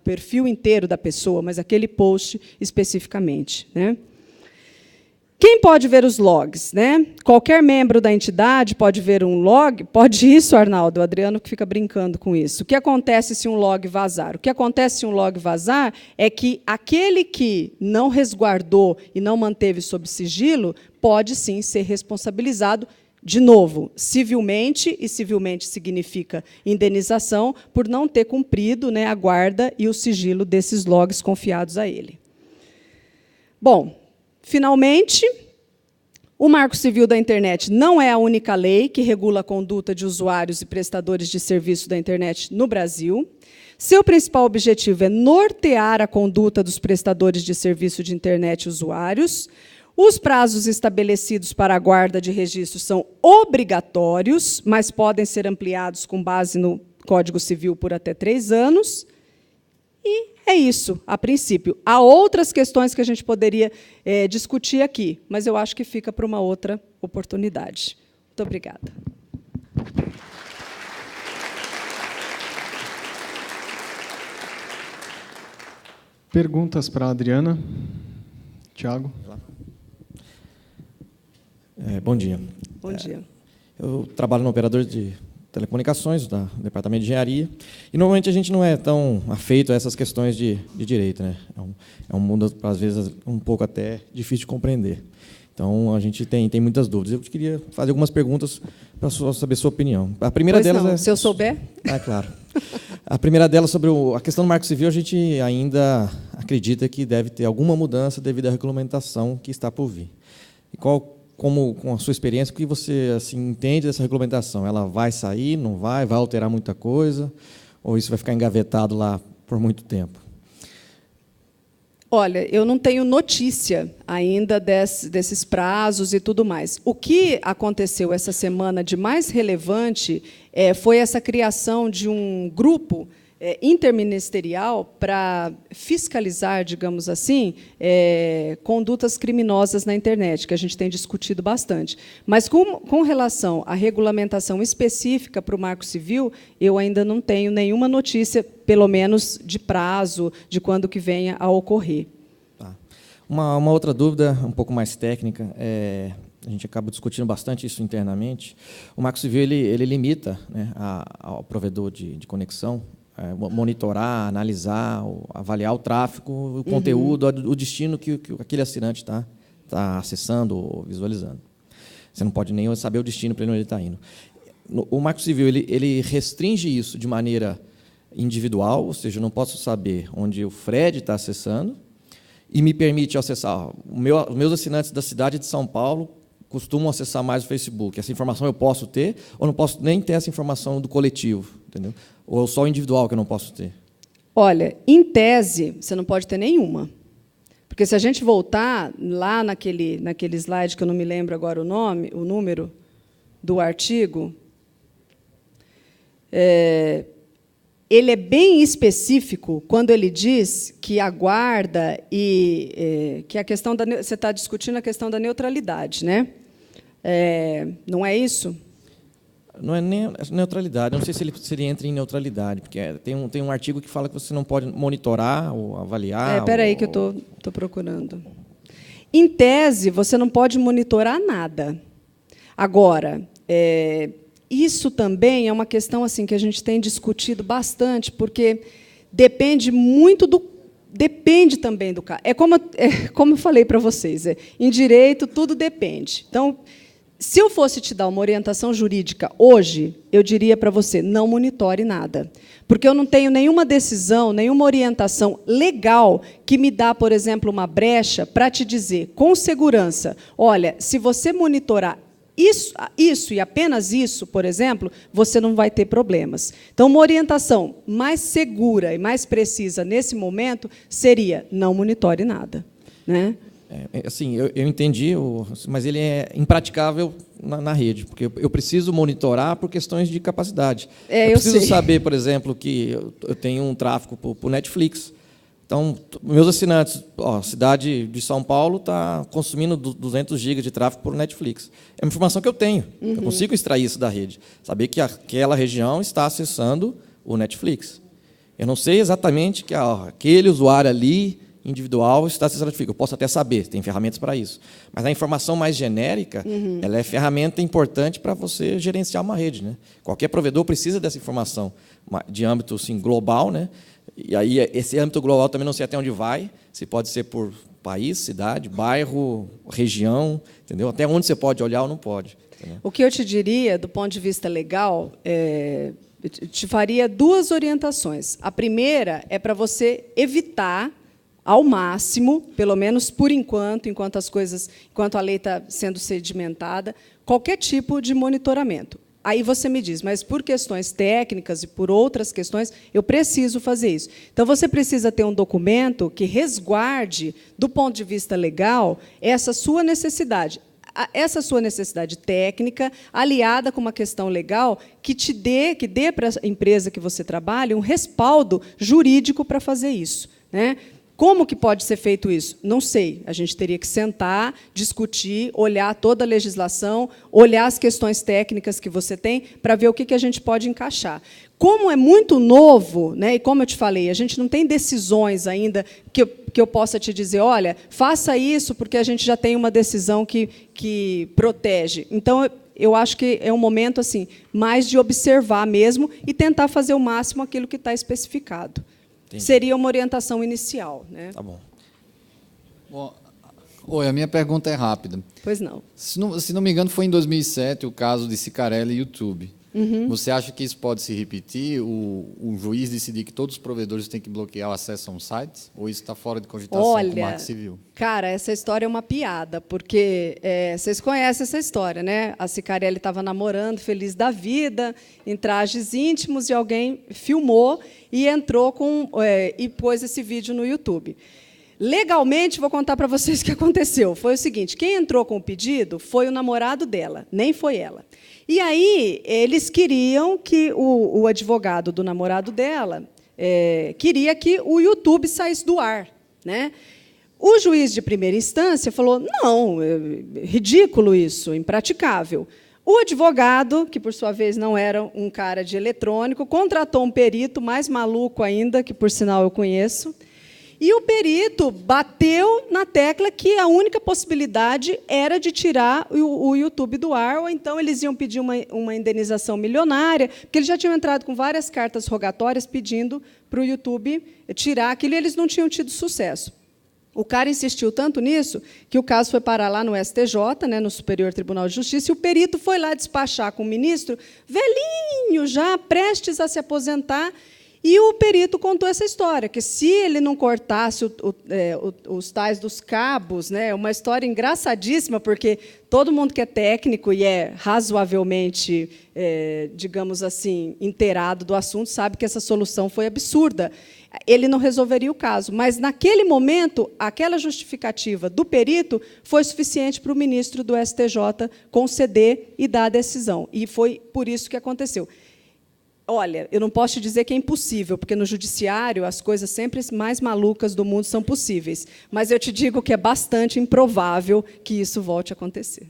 perfil inteiro da pessoa, mas aquele post especificamente. Né? Quem pode ver os logs? Né? Qualquer membro da entidade pode ver um log? Pode isso, Arnaldo? O Adriano que fica brincando com isso. O que acontece se um log vazar? O que acontece se um log vazar é que aquele que não resguardou e não manteve sob sigilo pode, sim, ser responsabilizado, de novo, civilmente, e civilmente significa indenização, por não ter cumprido, né, a guarda e o sigilo desses logs confiados a ele. Bom, finalmente, o Marco Civil da Internet não é a única lei que regula a conduta de usuários e prestadores de serviço da internet no Brasil. Seu principal objetivo é nortear a conduta dos prestadores de serviço de internet e usuários. Os prazos estabelecidos para a guarda de registros são obrigatórios, mas podem ser ampliados com base no Código Civil por até 3 anos. E é isso, a princípio. Há outras questões que a gente poderia discutir aqui, mas eu acho que fica para uma outra oportunidade. Muito obrigada. Perguntas para a Adriana. Tiago. Bom dia. Bom dia. Eu trabalho no operador de telecomunicações, do departamento de engenharia, e normalmente a gente não é tão afeito a essas questões de direito. Né? É um mundo, às vezes, um pouco até difícil de compreender. Então, a gente tem muitas dúvidas. Eu queria fazer algumas perguntas para saber sua opinião. A primeira delas é... Se eu souber? Claro. A primeira delas, sobre a questão do Marco Civil, a gente ainda acredita que deve ter alguma mudança devido à regulamentação que está por vir. E com a sua experiência, o que você assim, entende dessa regulamentação? Ela vai sair, não vai alterar muita coisa? Ou isso vai ficar engavetado lá por muito tempo? Olha, eu não tenho notícia ainda desses prazos e tudo mais. O que aconteceu essa semana de mais relevante foi essa criação de um grupo interministerial para fiscalizar, digamos assim, condutas criminosas na internet, que a gente tem discutido bastante. Mas, com relação à regulamentação específica para o Marco Civil, eu ainda não tenho nenhuma notícia, pelo menos de prazo, de quando que venha a ocorrer. Tá. Uma outra dúvida, um pouco mais técnica, a gente acaba discutindo bastante isso internamente. O Marco Civil ele limita, né, ao provedor de conexão monitorar, analisar, avaliar o tráfego, o conteúdo, o destino que aquele assinante está acessando ou visualizando. Você não pode nem saber o destino para onde ele está indo. o Marco Civil ele restringe isso de maneira individual, ou seja, eu não posso saber onde o Fred está acessando, e me permite acessar. Os meus assinantes da cidade de São Paulo costumam acessar mais o Facebook. Essa informação eu posso ter, ou não posso nem ter essa informação do coletivo, entendeu? Ou só o individual que eu não posso ter? Olha, em tese, você não pode ter nenhuma. Porque se a gente voltar lá naquele slide, que eu não me lembro agora o número do artigo, ele é bem específico quando ele diz que a guarda e que a questão da... Você está discutindo a questão da neutralidade, né? Não é isso? Não é nem neutralidade. Eu não sei se ele entra em neutralidade, porque tem um artigo que fala que você não pode monitorar ou avaliar. Espera aí que eu estou procurando. Em tese, você não pode monitorar nada. Agora, isso também é uma questão assim que a gente tem discutido bastante, porque depende muito do... Depende também do caso. Como eu falei para vocês, em direito, tudo depende. Então, se eu fosse te dar uma orientação jurídica hoje, eu diria para você, não monitore nada. Porque eu não tenho nenhuma decisão, nenhuma orientação legal que me dá, por exemplo, uma brecha para te dizer, com segurança, olha, se você monitorar isso e apenas isso, por exemplo, você não vai ter problemas. Então, uma orientação mais segura e mais precisa nesse momento seria, não monitore nada, né? Assim, eu entendi, mas ele é impraticável na rede, porque eu preciso monitorar por questões de capacidade. Eu preciso saber, por exemplo, que eu tenho um tráfego para o Netflix. Então, meus assinantes, cidade de São Paulo está consumindo 200 GB de tráfego por Netflix. É uma informação que eu tenho. Uhum. Eu consigo extrair isso da rede. Saber que aquela região está acessando o Netflix. Eu não sei exatamente que aquele usuário ali, individual, está acessando o Netflix. Eu posso até saber, tem ferramentas para isso. Mas a informação mais genérica, ela é ferramenta importante para você gerenciar uma rede, né? Qualquer provedor precisa dessa informação de âmbito assim, global, né? E aí, esse âmbito global também não sei até onde vai, se pode ser por país, cidade, bairro, região, entendeu? Até onde você pode olhar ou não pode. Entendeu? O que eu te diria, do ponto de vista legal, te faria duas orientações. A primeira é para você evitar, ao máximo, pelo menos por enquanto a lei está sendo sedimentada, qualquer tipo de monitoramento. Aí você me diz, mas por questões técnicas e por outras questões, eu preciso fazer isso. Então, você precisa ter um documento que resguarde, do ponto de vista legal, essa sua necessidade técnica, aliada com uma questão legal, que dê para a empresa que você trabalha um respaldo jurídico para fazer isso, né? Como que pode ser feito isso? Não sei. A gente teria que sentar, discutir, olhar toda a legislação, olhar as questões técnicas que você tem, para ver o que a gente pode encaixar. Como é muito novo, né, e como eu te falei, a gente não tem decisões ainda que eu possa te dizer, olha, faça isso, porque a gente já tem uma decisão que protege. Então, eu acho que é um momento assim, mais de observar mesmo e tentar fazer o máximo aquilo que está especificado. Entendi. Seria uma orientação inicial, né? Tá bom. Oi, a minha pergunta é rápida. Pois não. Se não me engano, foi em 2007 o caso de Cicarelli e YouTube. Uhum. Você acha que isso pode se repetir? O juiz decidir que todos os provedores têm que bloquear o acesso a um site? Ou isso está fora de cogitação com o Marco Civil? Cara, essa história é uma piada, porque vocês conhecem essa história, né? A Cicarelli estava namorando, feliz da vida, em trajes íntimos, e alguém filmou e entrou e pôs esse vídeo no YouTube. Legalmente, vou contar para vocês o que aconteceu. Foi o seguinte, quem entrou com o pedido foi o namorado dela, nem foi ela. E aí, eles queriam que o advogado do namorado dela queria que o YouTube saísse do ar, né? O juiz de primeira instância falou, não, ridículo isso, impraticável. O advogado, que, por sua vez, não era um cara de eletrônico, contratou um perito mais maluco ainda, que, por sinal, eu conheço, e o perito bateu na tecla que a única possibilidade era de tirar o YouTube do ar, ou então eles iam pedir uma indenização milionária, porque eles já tinham entrado com várias cartas rogatórias pedindo para o YouTube tirar aquilo, e eles não tinham tido sucesso. O cara insistiu tanto nisso que o caso foi parar lá no STJ, né, no Superior Tribunal de Justiça, e o perito foi lá despachar com o ministro, velhinho, já prestes a se aposentar, e o perito contou essa história, que se ele não cortasse os tais dos cabos, né, é uma história engraçadíssima, porque todo mundo que é técnico e é razoavelmente, digamos assim, inteirado do assunto, sabe que essa solução foi absurda. Ele não resolveria o caso, mas, naquele momento, aquela justificativa do perito foi suficiente para o ministro do STJ conceder e dar a decisão. E foi por isso que aconteceu. Olha, eu não posso te dizer que é impossível, porque no judiciário as coisas sempre mais malucas do mundo são possíveis, mas eu te digo que é bastante improvável que isso volte a acontecer.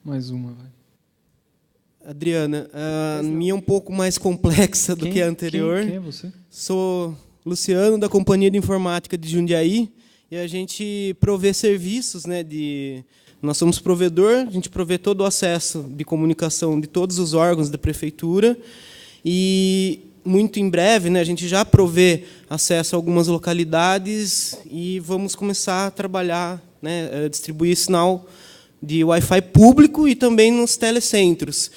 Mais uma, vai. Adriana, a minha é um pouco mais complexa do que a anterior. Quem é você? Sou Luciano, da Companhia de Informática de Jundiaí, e a gente provê serviços, né, nós somos provedor, a gente provê todo o acesso de comunicação de todos os órgãos da prefeitura, e muito em breve, né, a gente já provê acesso a algumas localidades e vamos começar a trabalhar, né, a distribuir sinal de Wi-Fi público e também nos telecentros.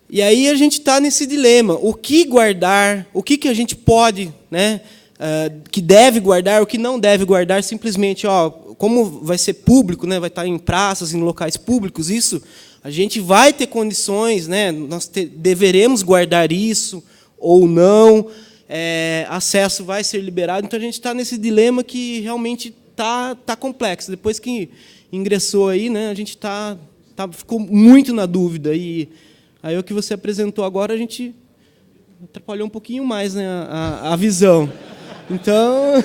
E aí a gente está nesse dilema: o que guardar, o que a gente pode, né, que deve guardar, o que não deve guardar, simplesmente, como vai ser público, né, vai estar em praças, em locais públicos, isso, a gente vai ter condições, né, nós deveremos guardar isso ou não, acesso vai ser liberado, então a gente está nesse dilema que realmente tá complexo. Depois que ingressou aí, né, a gente ficou muito na dúvida, e aí o que você apresentou agora, a gente atrapalhou um pouquinho mais, né, a visão. Então,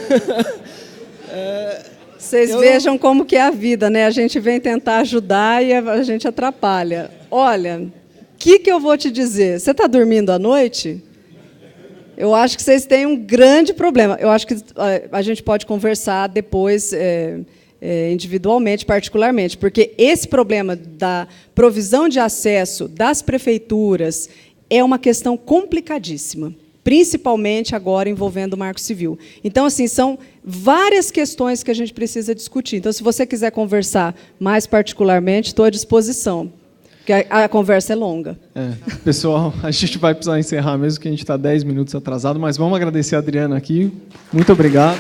vocês vejam como que é a vida, né? A gente vem tentar ajudar e a gente atrapalha. Olha, o que eu vou te dizer? Você está dormindo à noite? Eu acho que vocês têm um grande problema. Eu acho que a gente pode conversar depois, individualmente, particularmente, porque esse problema da provisão de acesso das prefeituras é uma questão complicadíssima, principalmente agora envolvendo o Marco Civil. Então, assim, são várias questões que a gente precisa discutir. Então, se você quiser conversar mais particularmente, estou à disposição, porque a conversa é longa. Pessoal, a gente vai precisar encerrar mesmo, que a gente está 10 minutos atrasado, mas vamos agradecer a Adriana aqui. Muito obrigado.